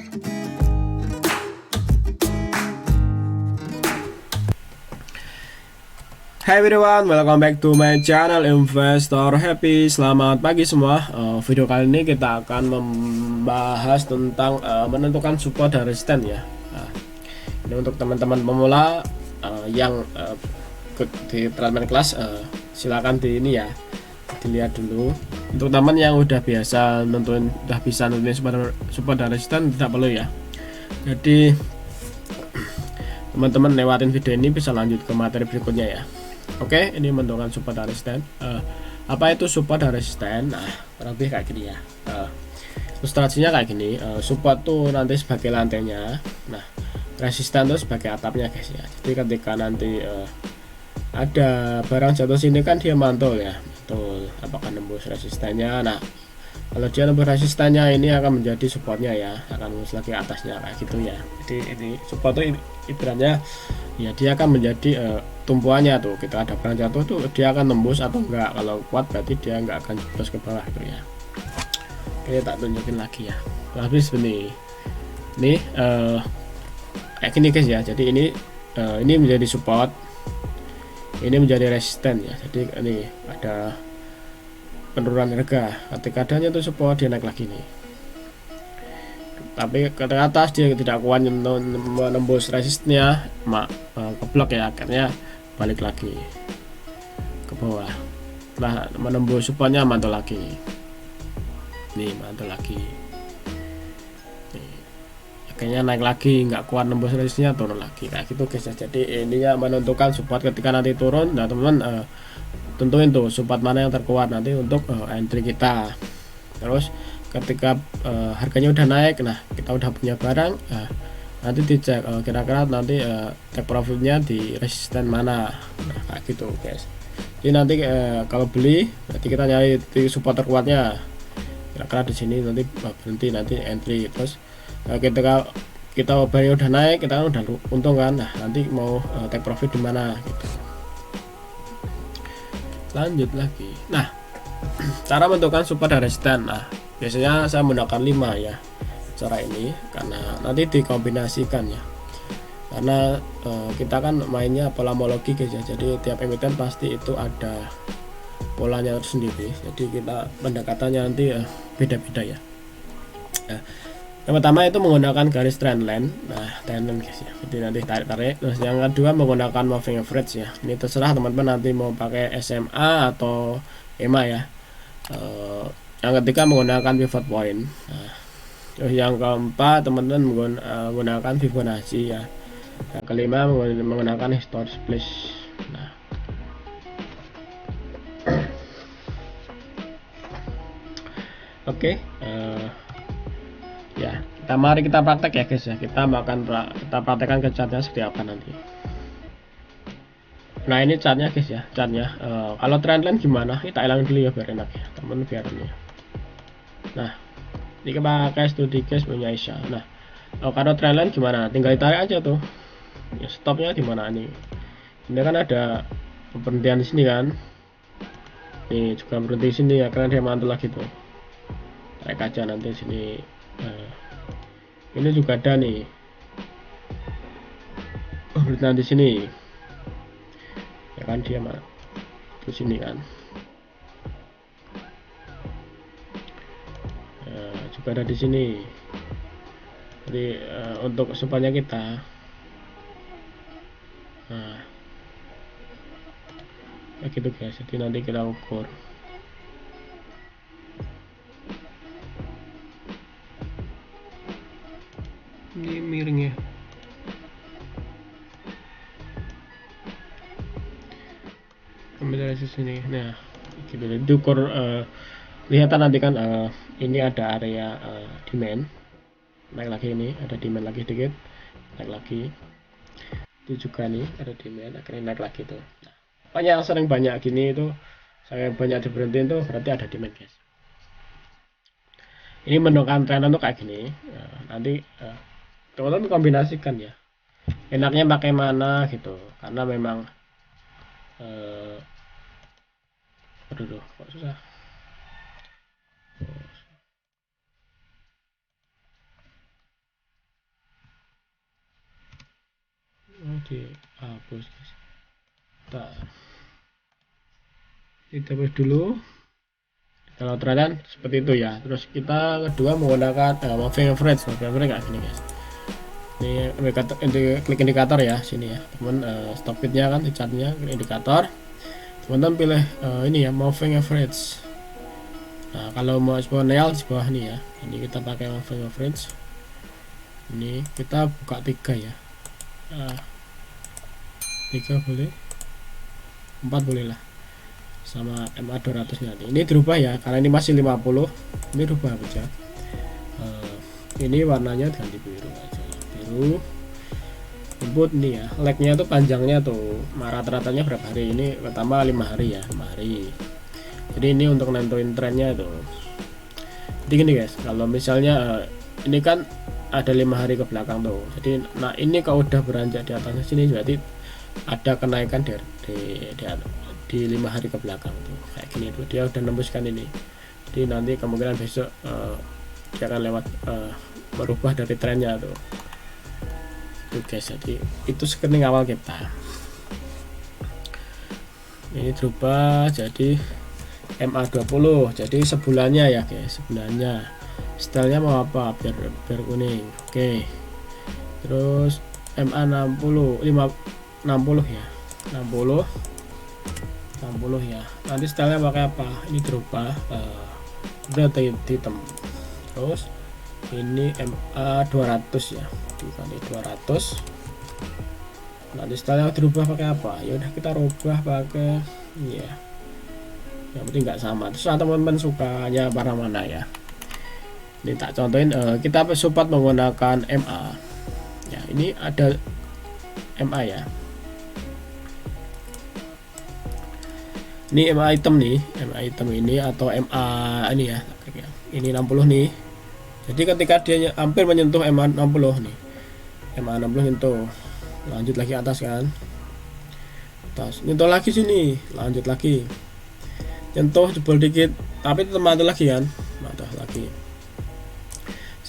Hai everyone, welcome back to my channel Investor Happy. Selamat pagi semua. Video kali ini kita akan membahas tentang menentukan support dan resisten ya. Ini untuk teman-teman pemula yang di treatment class, silakan di ini ya, dilihat dulu. Untuk teman yang udah biasa nentuin, udah bisa nentuin support dan resisten, tidak perlu ya. Jadi teman-teman lewatin video ini bisa lanjut ke materi berikutnya ya. Oke, ini menentukan support dan resisten. Apa itu support dan resisten? Nah, kurang lebih kayak gini ya. Ilustrasinya kayak gini. Support tuh nanti sebagai lantainya. Nah, resisten tuh sebagai atapnya guys ya. Jadi ketika nanti ada barang jatuh sini kan dia mantul ya. Mantul. Apakah nembus resistennya? Nah, kalau dia nembus resistennya ini akan menjadi supportnya ya. Akan nembus lagi atasnya kayak gitu ya. Jadi ini support tuh ibaratnya ya dia akan menjadi tumpuannya tuh. Kita ada barang jatuh tuh dia akan tembus atau enggak. Kalau kuat berarti dia enggak akan jeblos ke bawah gitu ya. Oke, tak tunjukin lagi ya. Habis ini kayak gini guys ya. Jadi ini menjadi support, ini menjadi resisten ya. Jadi ini ada penurunan harga. Ketika adanya tuh support dia naik lagi nih. Tapi ke atas dia tidak kuat menembus resistnya, keblok ya, akhirnya balik lagi ke bawah. Setelah menembus supportnya mantul lagi. Nih mantul lagi. Nih, akhirnya naik lagi, nggak kuat nembus resistnya, turun lagi. Kayak gitu guys. Jadi ini ya menentukan support ketika nanti turun. Nah teman-teman tentuin tuh support mana yang terkuat nanti untuk entry kita. Terus ketika harganya udah naik, nah kita udah punya barang, nanti dicek kira-kira nanti take profitnya di resisten mana. Nah kayak gitu guys. Jadi nanti kalau beli berarti kita nyari di support terkuatnya, kira-kira di sini, nanti berhenti, nanti entry. Terus ketika kita barangnya udah naik, kita udah untung kan, nah nanti mau take profit di mana gitu. Lanjut lagi. Nah, cara menentukan support dan resisten. Nah, biasanya saya menggunakan 5 ya cara ini, karena nanti dikombinasikan ya. Karena kita kan mainnya pola homologi guys ya. Jadi tiap emiten pasti itu ada polanya tersendiri. Jadi kita pendekatannya nanti beda-beda ya. Yang pertama itu menggunakan garis trendline. Nah, trendline guys ya. Jadi nanti tarik-tarik. Terus yang kedua menggunakan moving average ya. Ini terserah teman-teman nanti mau pakai SMA atau EMA ya. Yang ketiga menggunakan pivot point. Nah, terus yang keempat teman-teman menggunakan Fibonacci ya. Yang kelima menggunakan historic splash. Nah, oke. Ya, mari kita praktek ya guys ya. Kita praktekkan ke chartnya seperti apa nanti. Nah ini chartnya guys ya. Chartnya kalau trendline gimana? Kita hilang dulu ya biar enak ya teman, biar ini. Nah ini kita pakai studi case punya Isya. Nah kalau trendline gimana? Tinggal ditarik aja tuh ya, stopnya di mana nih. Ini kan ada pemberhentian di sini kan. Nih juga berhenti di sini ya, karena dia mantul lagi tuh. Tarik aja nanti sini. Ini juga ada nih pemberhentian di sini ya kan, dia mah di sini kan. Juga ada di sini. Jadi untuk supaya kita gitu guys. Jadi nanti kita ukur. Ini miring ya. Ambil dari sini. Nah, gitu. Diukur kelihatan nanti kan ini ada area demand. Naik lagi, ini ada demand lagi sedikit. Naik lagi. Itu juga nih ada demand, akhirnya naik lagi tuh. Nah, pokoknya yang sering banyak gini itu, saya banyak diberhentiin tuh berarti ada demand guys. Ini menentukan tren tuh kayak gini. Nanti teman-teman kombinasikan ya. Enaknya pakai mana gitu, karena memang aduh kok susah. dihapus guys. Kita hapus dulu. Kalau ternyata seperti itu ya. Terus kita kedua menggunakan moving average. Moving average kayak gini guys. Ini klik indikator ya sini ya teman. Stop pitnya kan di chartnya, klik indikator. Teman-teman pilih ini ya moving average. Nah kalau mau eksponensial di bawah ini ya. Ini kita pakai moving average. Ini kita buka 3 ya. 3 boleh, 4 boleh lah, sama MA 200 nanti. Ini dirubah ya karena ini masih 50. Ini rubah aja. Ini warnanya ganti biru aja, biru. Input nih ya, lagnya tuh panjangnya tuh rata-ratanya berapa hari. Ini pertama 5 hari ya, 5 hari. Jadi ini untuk nentuin trennya tuh. Jadi gini guys, kalau misalnya ini kan ada 5 hari ke belakang tuh. Jadi nah ini kalau udah beranjak di atasnya sini berarti ada kenaikan di 5 hari ke belakang tuh kayak gini tuh, dia udah nembuskan ini. Jadi nanti kemungkinan besok dia akan lewat merubah dari trennya tuh. Oke, jadi itu screening awal kita. Ini berubah jadi MA20, jadi sebulannya ya guys, sebulannya. Stylenya mau apa? Biar kuning. Oke. Terus MA60 60 ya. 60 ya. Nanti stylenya pakai apa? Ini berubah udah hitam. Terus ini MA200 ya. Dikali 200. Nanti stylenya dirubah pakai apa? Ya udah kita rubah pakai ya. Yang penting nggak sama. Terus teman-teman sukanya warna mana ya? Ini tak contohin, kita support menggunakan MA ya. Ini ada MA ya, ini MA item nih, MA item ini atau MA ini ya, ini 60 nih. Jadi ketika dia hampir menyentuh MA 60 nih, MA 60 nyentuh, lanjut lagi atas kan, atas nyentuh lagi sini, lanjut lagi nyentuh jebol dikit tapi tetap mantul lagi kan, mantul lagi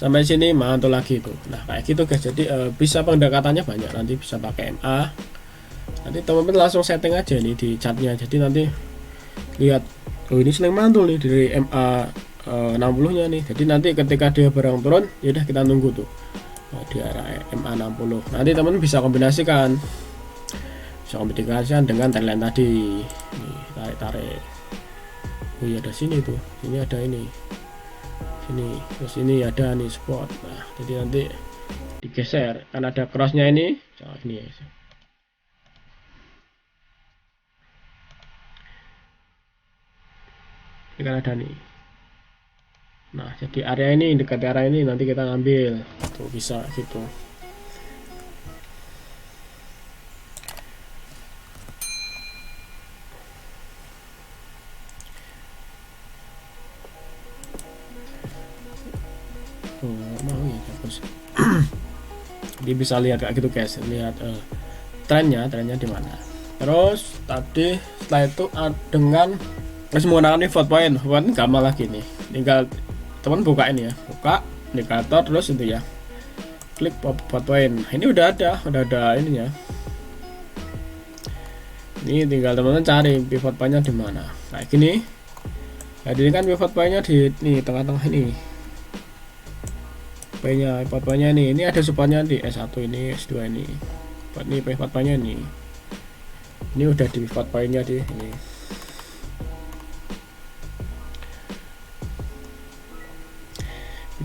sampai sini mantul lagi tuh. Nah kayak gitu guys. Jadi bisa pendekatannya banyak, nanti bisa pakai MA. Nanti teman-teman langsung setting aja nih di chartnya. Jadi nanti lihat, oh ini sering mantul nih dari MA 60 nya nih. Jadi nanti ketika dia barang turun, yaudah kita nunggu tuh di arah MA 60. Nanti teman-teman bisa kombinasikan dengan trendline tadi. Nih, tarik. Oh iya ada sini tuh, ini ada ini. Sini, terus ini ada nih spot. Nah, jadi nanti digeser kan ada crossnya ini. Oh, ini ya. Ini kan ada nih. Nah, jadi area ini, dekat area ini nanti kita ngambil. Tuh bisa gitu. Mau ya hapus. Jadi bisa lihat kayak gitu guys, lihat trennya di mana. Terus tadi setelah itu dengan harus menggunakan pivot point gampang lagi nih, tinggal teman buka ini ya, buka indikator terus itu ya, klik pivot point. Ini udah ada ininya. Ini tinggal teman-teman cari pivot pointnya di mana kayak gini. Jadi kan pivot pointnya di nih tengah-tengah ini. Pivot point-nya ini ada supportnya di S1 ini, S2 ini. Ini pivot point-nya ini. Ini udah di pivot point-nya di ini.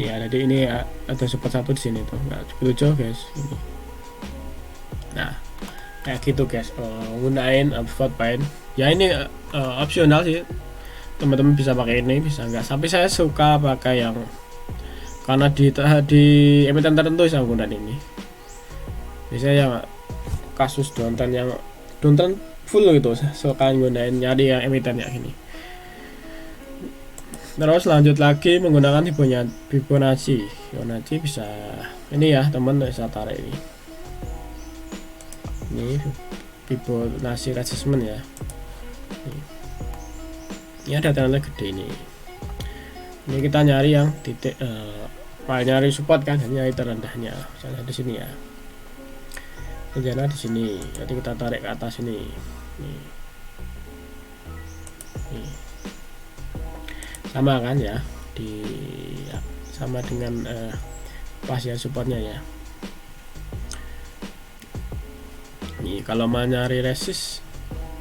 Ini ada di ini, ada support satu di sini tuh. Enggak begitu jauh guys. Ini. Nah, kayak gitu guys. Gunain pivot point. Ya ini opsional sih. Teman-teman bisa pakai ini, bisa enggak. Tapi saya suka pakai yang karena di emiten tertentu saya menggunakan ini. Biasanya yang kasus downtrend yang downtrend full gitu, suka gunain nyari yang emiten kayak gini. Terus lanjut lagi menggunakan Fibonacci. Fibonacci bisa ini ya teman, bisa tarik ini. Ini Fibonacci retracement ya. Ini ada tanda gede ini. Ini kita nyari yang titik nyari support kan, nyari terendahnya misalnya di sini ya. rencana di sini, nanti kita tarik ke atas ini. Nih. Nih. Sama kan ya, sama dengan pas ya supportnya ya. Nih kalau mau nyari resist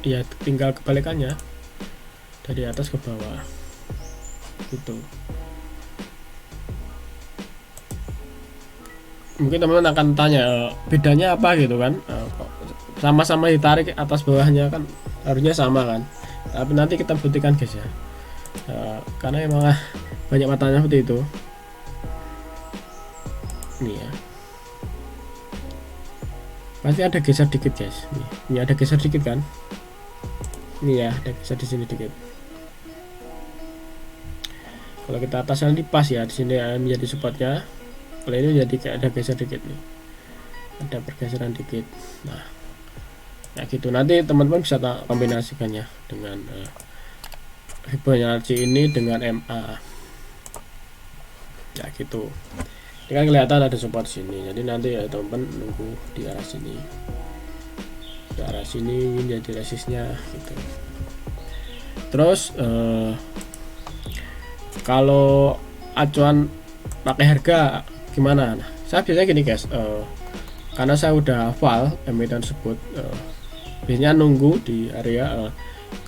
ya tinggal kebalikannya, dari atas ke bawah gitu. Mungkin teman-teman akan tanya bedanya apa gitu kan, sama-sama ditarik atas bawahnya kan harusnya sama kan, tapi nanti kita buktikan guys ya, karena emang banyak matanya seperti itu. Nih ya, pasti ada geser dikit guys. Ini ada geser dikit kan, ini ya ada geser di sini dikit. Kalau kita atas nanti pas ya, di sini menjadi supportnya. Kalau ini jadi kayak ada geser dikit nih, ada pergeseran dikit. Nah ya gitu, nanti teman-teman bisa kombinasikannya dengan Fibonacci ini dengan MA ya gitu. Ini kan kelihatan ada support sini, jadi nanti ya teman-teman nunggu di arah sini, di arah sini jadi resistnya gitu. Terus kalau acuan pakai harga gimana? Nah, saya biasanya gini guys, karena saya udah hafal emiten tersebut, biasanya nunggu di area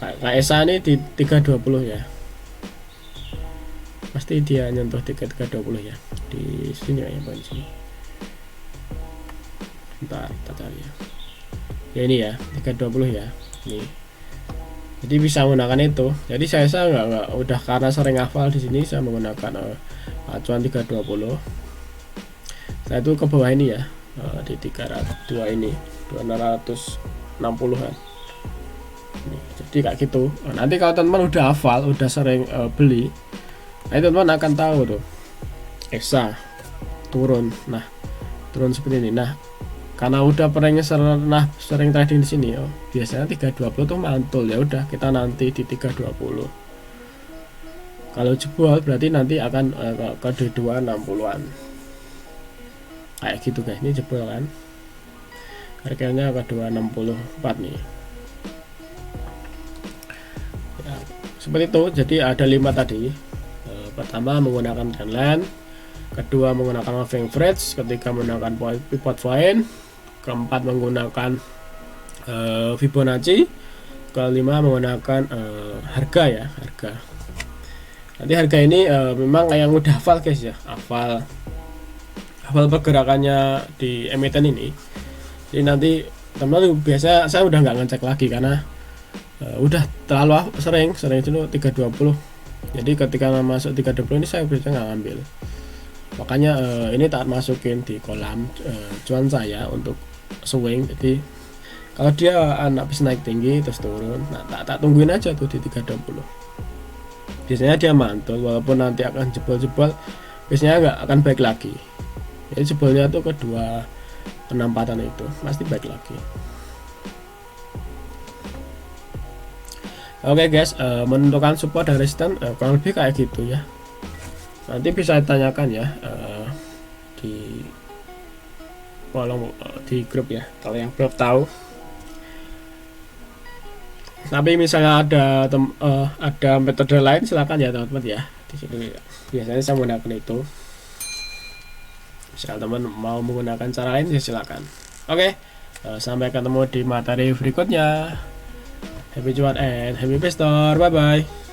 KSA ini di 320 ya, pasti dia nyentuh 320 ya, di sini ya, di sini. Bentar kita cari ya, ya ini ya 320 ya, ini. Jadi bisa menggunakan itu. Jadi saya nggak udah, karena sering hafal di sini saya menggunakan acuan 320. Saya itu ke bawah ini ya, di 302 ini 260-an. Jadi kayak gitu. Nanti kalau teman-teman udah hafal, udah sering beli, nah teman-teman akan tahu tuh EXA turun. Nah turun seperti ini. Nah karena udah pernah sering trading di sini, biasanya 320 tuh mantul, ya udah kita nanti di 320. Kalau jebol berarti nanti akan ke 260-an kayak gitu guys. Ini jebol kan, harganya ke 264 nih ya, seperti itu. Jadi ada 5 tadi. Pertama menggunakan trendline, kedua menggunakan moving average, ketiga menggunakan pivot point, keempat menggunakan Fibonacci, kelima menggunakan harga ya, harga. Nanti harga ini memang yang udah hafal guys ya, hafal pergerakannya di emiten ini. Jadi nanti teman-teman, biasa saya udah nggak ngecek lagi karena udah terlalu sering itu 320. Jadi ketika masuk 320 ini saya biasanya nggak ngambil, makanya ini tak masukin di kolam cuan saya untuk swing. Jadi kalau dia bisa naik tinggi terus turun, nah tak tungguin aja tuh di 320. Biasanya dia mantul, walaupun nanti akan jebol-jebol, biasanya nggak akan baik lagi. Jadi jebolnya tuh kedua penempatan itu pasti baik lagi. Oke guys, menentukan support dan resistance kurang lebih kayak gitu ya. Nanti bisa ditanyakan ya di kolom di grup ya, kalau yang belum tahu. Tapi misalnya ada metode lain silakan ya teman-teman ya. Di sini biasanya saya menggunakan itu. Misal teman mau menggunakan cara lain ya silakan. Oke, sampai ketemu di materi berikutnya. Happy cuan and happy investor. Bye bye.